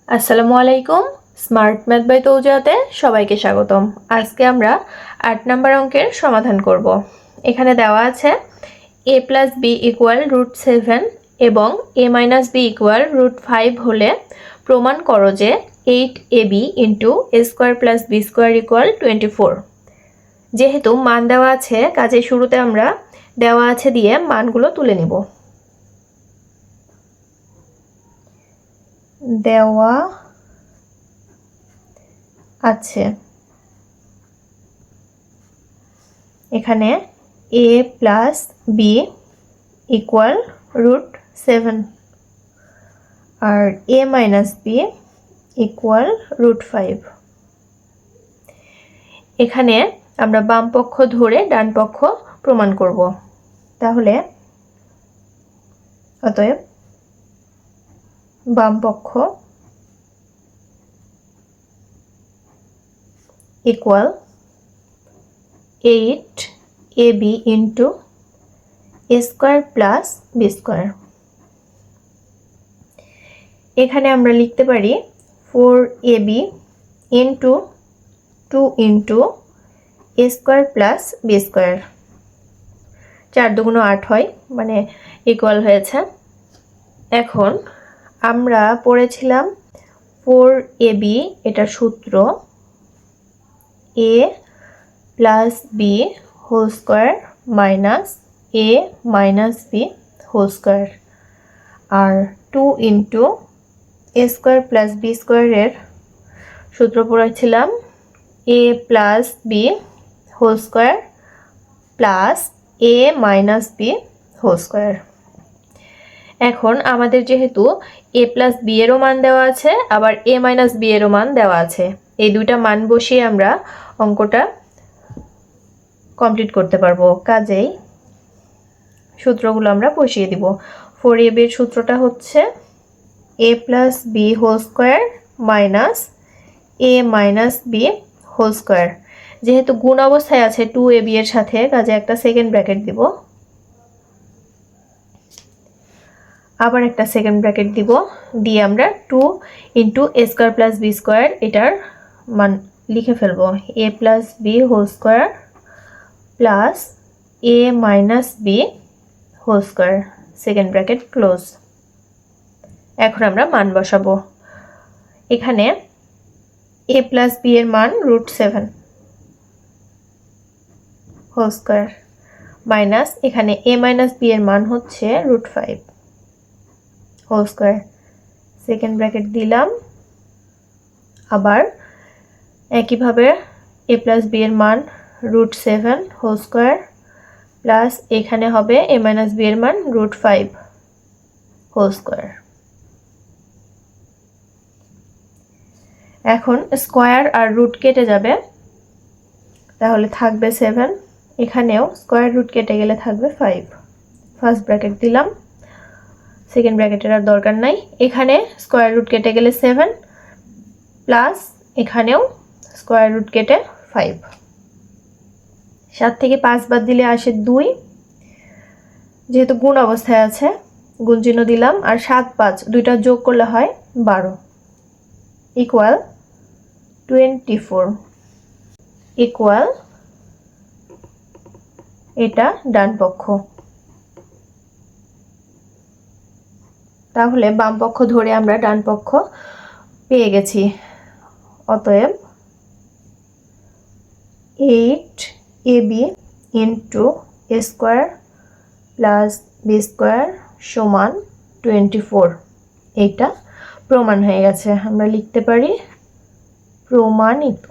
আসসালামু আলাইকুম। Smart math by তৌজাতে সবাইকে স্বাগতম। আজকে আমরা 8 নম্বর অঙ্কের সমাধান করব। এখানে দেওয়া আছে a + b = √7 এবং a - b = √5 হলে প্রমাণ করো যে 8ab * a² + b² = 24। যেহেতু মান দেওয়া আছে, কাজেই শুরুতে আমরা দেওয়া আছে দিয়ে মানগুলো তুলে নিব। দেওয়া আছে এখানে a + b = √7 R a - b = √5। এখানে আমরা বাম পক্ষ ধরে ডান পক্ষ প্রমাণ করব। তাহলে অতএব বাম পক্ষ = 8ab * a² + b²। এখানে আমরা লিখতে পারি 4ab * 2 * a² + b²। 4 × 2 = 8 হয়, মানে ইকুয়াল হয়েছে। এখন আমরা পড়েছিলাম 4ab, এটার সূত্র a + b² - a - b² R 2 * a² + b² এর সূত্র পড়েছিলাম a + b² + a - b²। এখন আমাদের যেহেতু a + b এরও মান দেওয়া আছে, আবার a - b এরও মান দেওয়া আছে, এই দুইটা মান বসিয়ে আমরা অঙ্কটা কমপ্লিট করতে পারবো। কাজেই সূত্রগুলো আমরা বসিয়ে দিব। 4ab এর সূত্রটা হচ্ছে a + b² - a - b²। যেহেতু গুণ অবস্থায় আছে 2ab এর সাথে, কাজে একটা সেকেন্ড ব্র্যাকেট দিব, আবার একটা সেকেন্ড ব্র্যাকেট দিব, দিয়ে আমরা 2 * a² + b² এটার মান লিখে ফেলবো। a + b² + a - b² second bracket close. এখন আমরা মান বসাবো। এখানে a + b এর মান √7² মাইনাস এখানে a - b এর মান হচ্ছে √5² সেকেন্ড ব্র্যাকেট দিলাম। আবার একইভাবে a + b এর মান √7² প্লাস এখানে হবে a - b এর মান √5²। এখন স্কয়ার আর রুট কেটে যাবে, তাহলে থাকবে 7। এখানেও স্কয়ার রুট কেটে গেলে থাকবে 5। ফার্স্ট ব্র্যাকেট দিলাম, সেকেন্ড ব্র্যাকেটের আর দরকার নাই। এখানে স্কয়ার রুট কেটে গেলে 7 প্লাস এখানেও স্কয়ার রুট কেটে 5। 7 থেকে 5 বাদ দিলে আসে 2। যেহেতু গুণ অবস্থায় আছে, গুণ চিহ্ন দিলাম, আর 7 5 দুইটা যোগ করলে হয় 12 = 24 ইকুয়াল এটা ডান পক্ষ। তাহলে বাম পক্ষ ধরে আমরা ডান পক্ষ পেয়ে গেছি। অতএব 8ab * a² + b² = 24। এটা প্রমাণ হয়ে গেছে। আমরা লিখতে পারি প্রমাণিত।